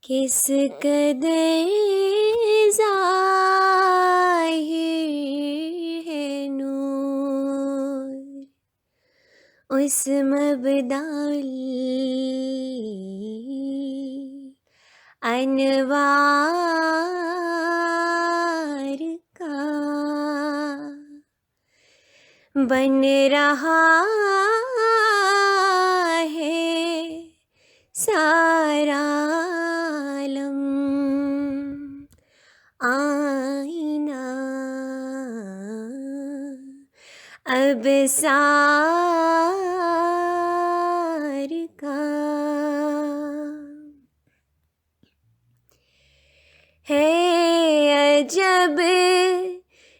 کس قدر ظاہر ہے نور اس مبدع انوار کا، بن رہا ہے سارا عالم آئینہ ابصار کا، ہے عجب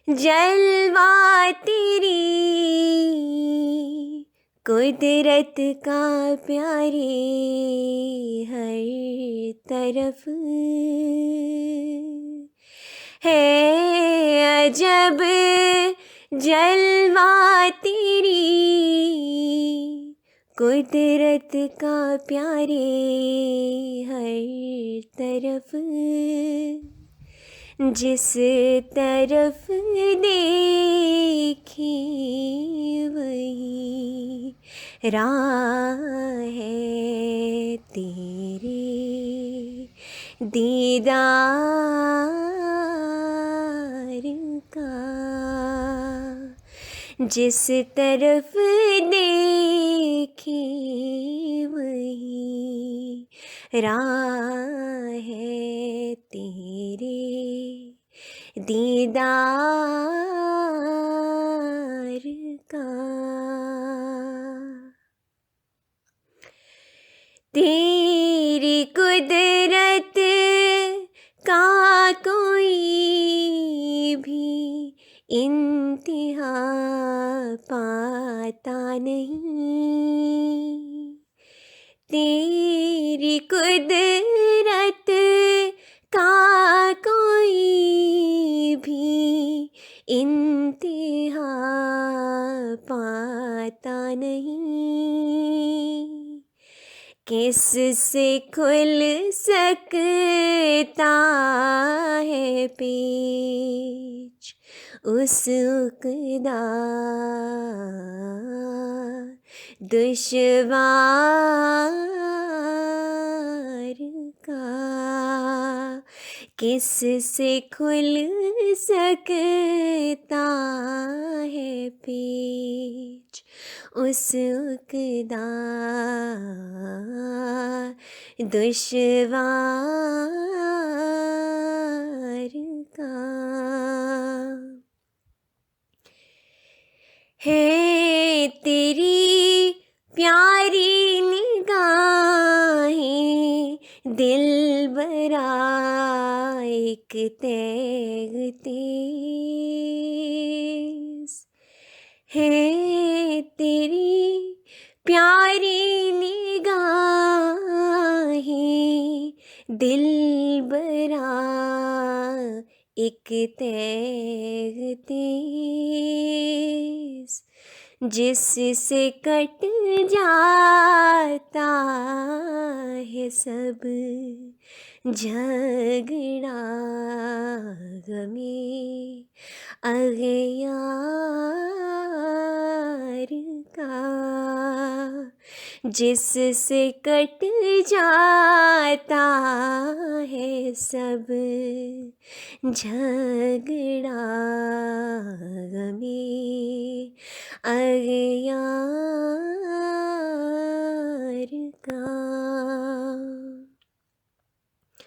جلوہ تیری قدرت کا پیارے ہر طرف، ہے عجب جلوہ تیری قدرت کا پیارے ہر طرف، جس طرف دیکھی وہی راہ ہے تیرے دیدار کا، جس طرف دیکھی وہی راہ ہے تیرے دیدار کا، تیری قدرت کا کوئی بھی انتہا پاتا نہیں، تیری قدرت کا کوئی بھی انتہا پاتا نہیں، کس سے کھل سکتا ہے پیچ اس عقدہ دشوار کا، کس سے کھل سکتا ہے پیچ اس عقدہ دشوار کا، ہے تیری پیاری نگاہیں دلبرا ایک تیغ تیز، ہے تیری پیاری نگاہیں دلبرا ایک تیغ تیز، جس سے کٹ جاتا ہے سب جھگڑا غمِ اغیار کا، جس سے کٹ جاتا ہے سب جھگڑا غمِ